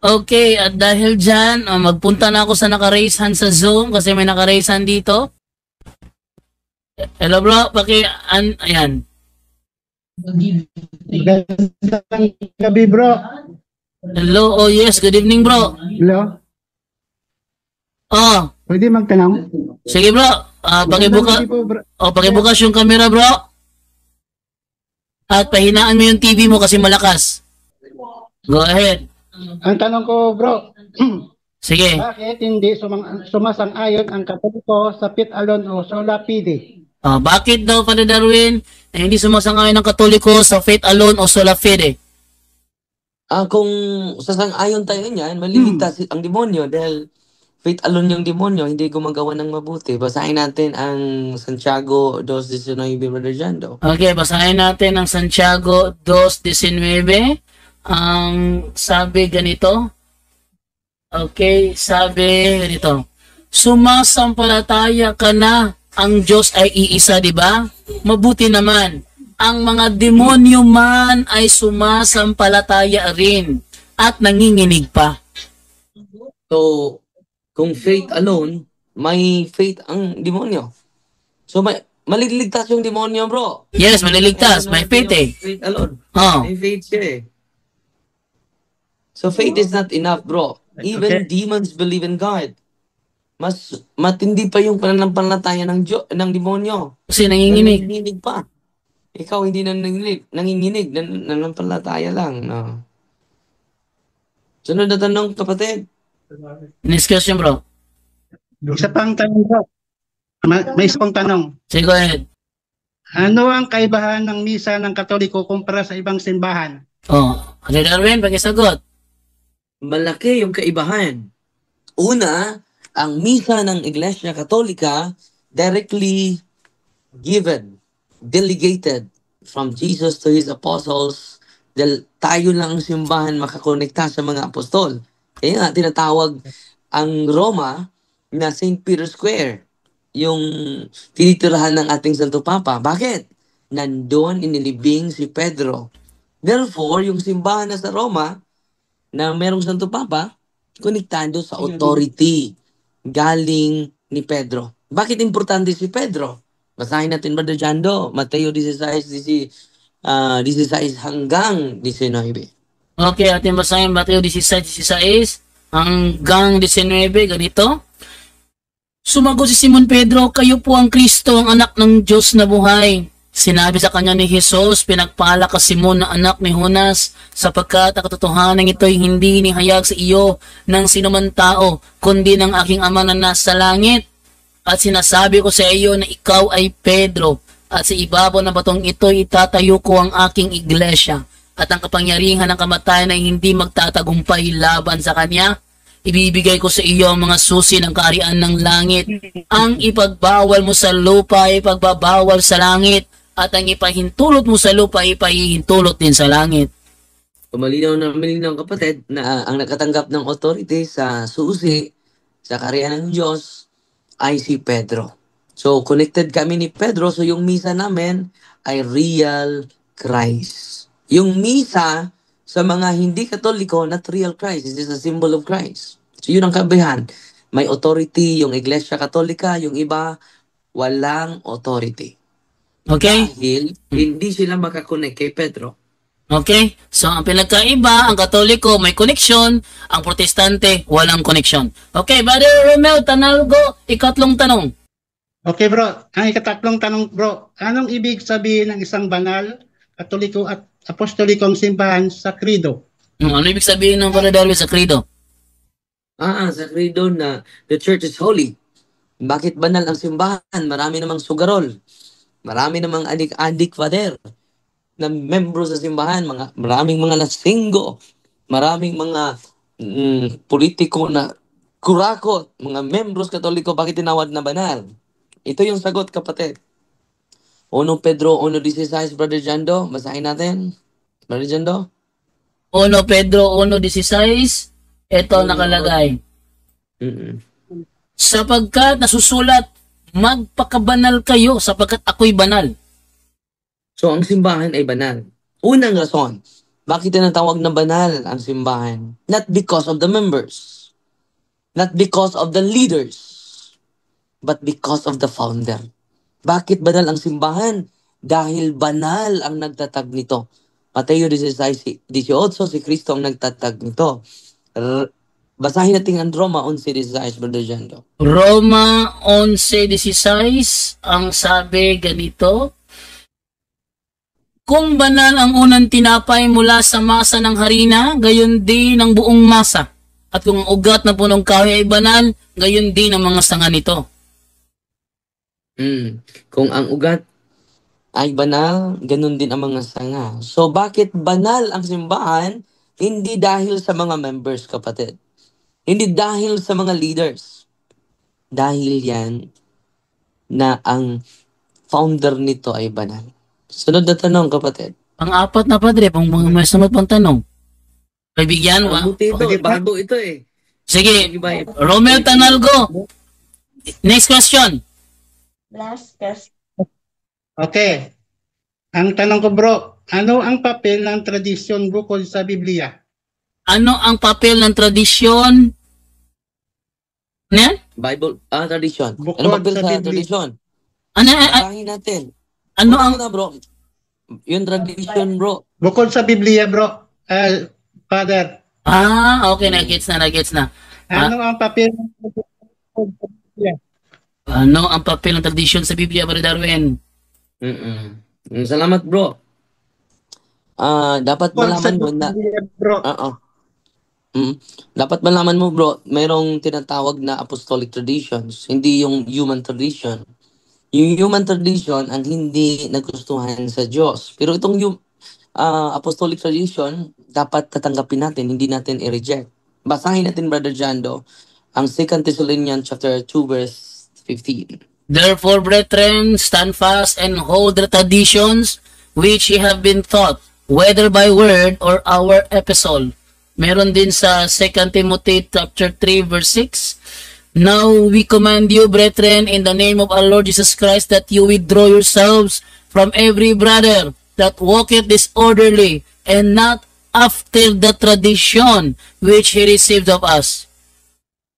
Okay, at dahil dyan, magpunta na ako sa naka-raise hand sa Zoom kasi may naka-raise hand dito. Hello bro, ayan. Magandang gabi, bro. Hello, oh yes, good evening bro. Hello? Oh, Pwede magtanong? sige bro, Magandang gabi po, bro. pakibukas yung camera bro. At pahinaan mo yung TV mo kasi malakas. Go ahead. Ang tanong ko, bro, Sige. bakit hindi sumasang-ayon ang Katoliko sa Faith Alone o Sola Fide? Bakit daw, Father Darwin, hindi sumasang-ayon ng Katoliko sa faith alone o sola fide? Kung sasang-ayon tayo niyan, maliligtas ang demonyo dahil faith alone yung demonyo, hindi gumagawa ng mabuti. Basahin natin ang Santiago 2:19, Brother Jando. Okay, basahin natin ang Santiago 2:19. Ang sabi ganito. Okay, sabi ganito. Sumasampalataya ka na ang Diyos ay iisa, di ba? Mabuti naman. Ang mga demonyo man ay sumasampalataya rin at nanginginig pa. So, kung faith alone, may faith ang demonyo. So, maliligtas yung demonyo, bro. Yes, maliligtas. May faith eh. Faith alone. Oh. May faith siya eh. So, faith is not enough, bro. Even demons believe in God. Mas matindi pa yung pananampalataya ng demonyo. Kasi nanginginig. Nanginginig pa. Ikaw hindi na nanginginig, nananampalataya lang. No? Sunod na tanong, kapatid. Next question, bro. Isa pang tanong, bro. May isa pang tanong. Sige, go ahead. Ano ang kaibahan ng misa ng Katoliko kumpara sa ibang simbahan? Father Darwin, pakisagot. Malaki yung kaibahan. Una, ang misa ng Iglesia Katolika directly given, delegated from Jesus to His apostles dahil tayo lang ang simbahan makakonekta sa mga apostol. Kaya nga, tinatawag ang Roma na St. Peter's Square, yung tinitirahan ng ating Santo Papa. Bakit? Nandun inilibing si Pedro. Therefore, yung simbahan na sa Roma, na merong Santo Papa, konektado sa authority galing ni Pedro. Bakit importante si Pedro? Basahin natin, Brother Jando, Mateo 16 hanggang 19. Okay, ating basahin Mateo 16 hanggang 19, ganito. Sumagot si Simon Pedro, kayo po ang Kristo, ang anak ng Diyos na buhay. Sinabi sa kanya ni Jesus, pinagpala ka Simon na anak ni Jonas, sapagkat ang katotohanan ito'y hindi inihayag sa iyo ng sinuman tao, kundi ng aking ama na nasa langit. At sinasabi ko sa iyo na ikaw ay Pedro, at sa ibabaw ng batong ito'y itatayo ko ang aking iglesia, at ang kapangyarihan ng kamatayan ay hindi magtatagumpay laban sa kanya. Ibibigay ko sa iyo ang mga susi ng kaharian ng langit. Ang ipagbawal mo sa lupa ay ipagbabawal sa langit, at ang ipahintulot mo sa lupa ay ipahihintulot din sa langit. Malinaw na malinaw, kapatid, na ang nakatanggap ng authority sa susi, sa kaharian ng Diyos, ay si Pedro. So, connected kami ni Pedro, so yung misa namin ay real Christ. Yung misa sa mga hindi Katoliko, not real Christ. It is a symbol of Christ. So, yun ang kabihan. May authority yung Iglesia Katolika, yung iba, walang authority. Okay? Dahil hindi sila makakonect kay Pedro. Okay? So, ang pinagkaiba, ang Katoliko may koneksyon, ang Protestante walang koneksyon. Okay, Brother Romel Tanalgo, ikatlong tanong. Okay, bro. Ang ikatatlong tanong, bro. Anong ibig sabihin ng isang banal, Katoliko at Apostolikong simbahan sa Credo? Ano ibig sabihin ng Brother Darwin sa Credo? Sa Credo na the Church is holy. Bakit banal ang simbahan? Marami namang sugarol. Marami namang adik-adik, Father, na membro sa simbahan. Maraming mga lasinggo. Maraming mga politiko na kurakot. Mga membros Katoliko, bakit tinawag na banal? Ito yung sagot, kapatid. 1 Pedro 1:16, Brother Jando. Basahin natin. Brother Jando. 1 Pedro 1:16, ito nakalagay. Sapagkat nasusulat, magpakabanal kayo sapagkat ako'y banal. So, ang simbahan ay banal. Unang rason, Bakit tinatawag na banal ang simbahan? Not because of the members, not because of the leaders, but because of the founder. Bakit banal ang simbahan? Dahil banal ang nagtatag nito. Mateo 16:18, si Kristo ang nagtatag nito. Basahin natin ang Roma 11:16, Brother Jando. Roma 11:16, ang sabi ganito, kung banal ang unang tinapay mula sa masa ng harina, gayon din ang buong masa. At kung ang ugat na punong kahoy ay banal, gayon din ang mga sanga nito. Kung ang ugat ay banal, ganun din ang mga sanga. So bakit banal ang simbahan? Hindi dahil sa mga members, kapatid. Hindi dahil sa mga leaders. Dahil yan na ang founder nito ay banal. Sunod na tanong, kapatid. Pang-apat na padre, pang mga may sunod pang tanong. Kaibigan, Bago ito eh. Sige, Romel Tanalgo. Next question. Last question. Okay. Ang tanong ko bro, ano ang papel ng tradisyon bukod sa Biblia? Ano ang papel ng tradisyon? Ano? Bible, tradition. Bukod Ano papel sa sa Biblia. tradition? Ano, Basahin natin. ano ang na, bro? Yung tradition, bro. Bukod sa Biblia bro, Father, okay, nagets na. ano ang papel ng tradisyon sa Biblia? Ano ang papel ng tradisyon sa Biblia, Brother Darwin? Salamat, bro. Dapat Bukod sa malaman mo na Biblia bro, dapat malaman mo, bro, mayroong tinatawag na apostolic traditions, hindi yung human tradition. Yung human tradition ang hindi nagustuhan sa Diyos. Pero itong apostolic tradition, dapat tatanggapin natin, hindi natin i-reject. Basahin natin, Brother Jando, ang 2 Thessalonians chapter 2 verse 15. Therefore, brethren, stand fast and hold the traditions which ye have been taught, whether by word or our epistle. Meron din sa 2 Timothy chapter 3 verse 6. Now we command you, brethren, in the name of our Lord Jesus Christ, that you withdraw yourselves from every brother that walketh disorderly, and not after the tradition which he received of us.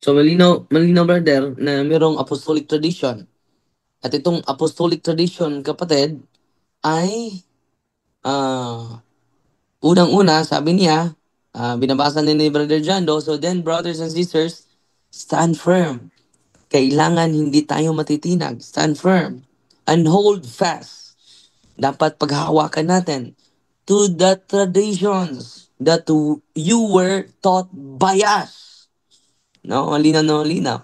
So malinaw brother, na mayroong apostolic tradition. At itong apostolic tradition, kapatid, ay unang-una, sabi niya, binabasa ni Brother Jando, so then, brothers and sisters, stand firm. Kailangan hindi tayo matitinag. Stand firm. And hold fast. Dapat paghahawakan natin to the traditions that you were taught by us. No? Malinaw na malinaw.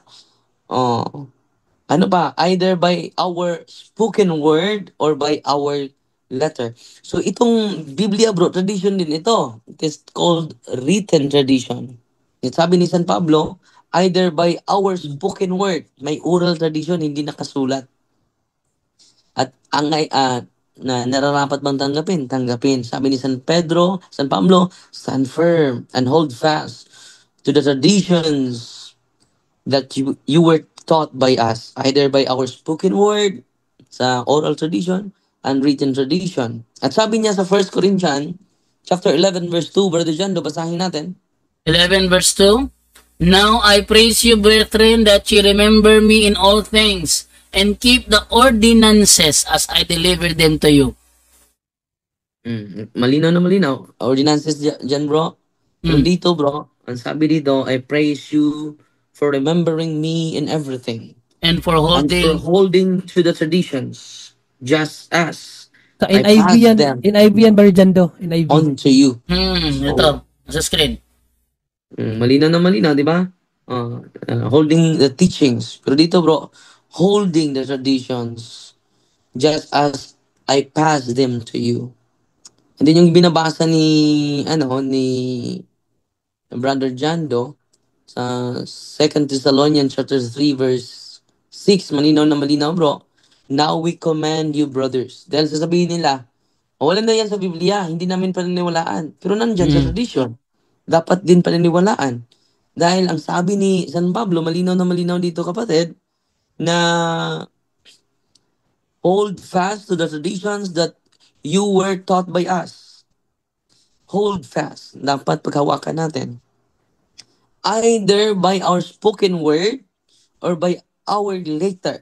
Ano ba? Either by our spoken word or by our letter. So itong Biblia, bro, tradition din ito. It is called written tradition. Sabi ni San Pablo, either by our spoken word, may oral tradition, hindi nakasulat. At ang na nararapat bang tanggapin? Tanggapin. Sabi ni San Pablo, stand firm and hold fast to the traditions that you were taught by us, either by our spoken word, sa oral tradition, and written tradition. At sabi niya sa 1 Corinthians, chapter 11, verse 2, Brother Jando, basahin natin. 11 verse 2. Now I praise you, brethren, that ye remember me in all things, and keep the ordinances as I deliver them to you. Malinaw na malinaw. Ordinances dyan, bro. Pero dito, bro, ang sabi dito, I praise you for remembering me in everything. And for And for holding holding to the traditions, just as Sa I NIV passed yan, them NIV yan, Brother Jando. NIV. on to you. ito, sa screen. Malinaw na malinaw, di ba? Holding the teachings. Pero dito, bro, holding the traditions just as I pass them to you. And then yung binabasa ni Brother Jando sa 2 Thessalonians chapter 3 verse 6, malinaw na malinaw, bro. Now we command you, brothers. Dahil sasabihin nila, wala na yan sa Biblia, hindi namin paniniwalaan. Pero nandyan sa tradition. Dapat din paniniwalaan. Dahil ang sabi ni San Pablo, malinaw na malinaw dito, kapatid, na hold fast to the traditions that you were taught by us. hold fast. Dapat paghawakan natin. Either by our spoken word or by our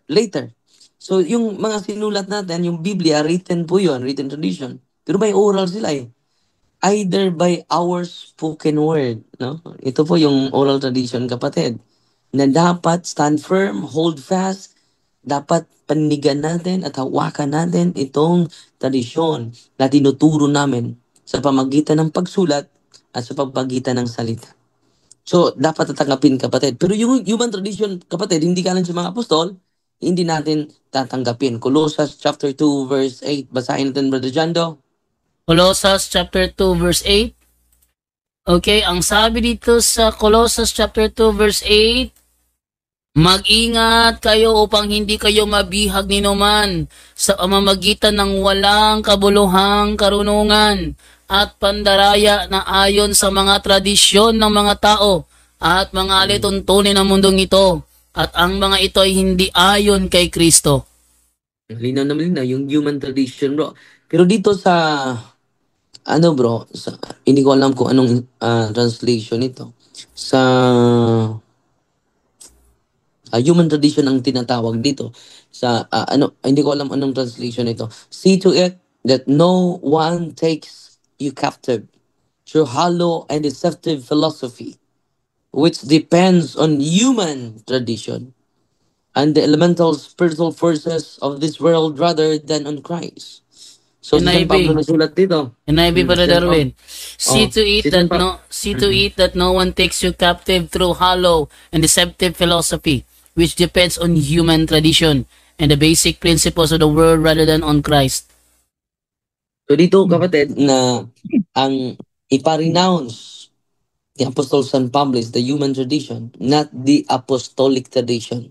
later. So, yung mga sinulat natin, yung Biblia, written po yun, written tradition. Pero may oral sila eh. Either by our spoken word, no? Ito po yung oral tradition, kapatid, na dapat stand firm, hold fast, dapat panigan natin at hawakan natin itong tradisyon na tinuturo namin sa pamagitan ng pagsulat at sa pamagitan ng salita. So, dapat tatanggapin, kapatid. Pero yung human tradition, kapatid, hindi galing sa mga apostol, hindi natin tatanggapin. Colossus chapter 2 verse 8. Basahin natin, Brother Jando. Colossus chapter 2 verse 8. Okay, ang sabi dito sa Colossus chapter 2 verse 8, mag-ingat kayo upang hindi kayo mabihag ni numan sa pamamagitan ng walang kabuluhang karunungan at pandaraya na ayon sa mga tradisyon ng mga tao at mga alituntunin ng mundong ito, at ang mga ito ay hindi ayon kay Kristo. Linaw na malinaw, yung human tradition, bro. Pero dito sa, bro, hindi ko alam kung anong translation ito. Sa human tradition ang tinatawag dito. Sa, hindi ko alam anong translation ito. See to it that no one takes you captive through hollow and deceptive philosophy, which depends on human tradition and the elemental spiritual forces of this world rather than on Christ. So, si San NIV. Pablo nasulat dito. NIV para San Darwin. See Oh, to it si San that no one takes you captive through hollow and deceptive philosophy, which depends on human tradition and the basic principles of the world rather than on Christ. So dito, kapatid, na ang iparenounce the Apostle San Pablo is the human tradition, not the apostolic tradition.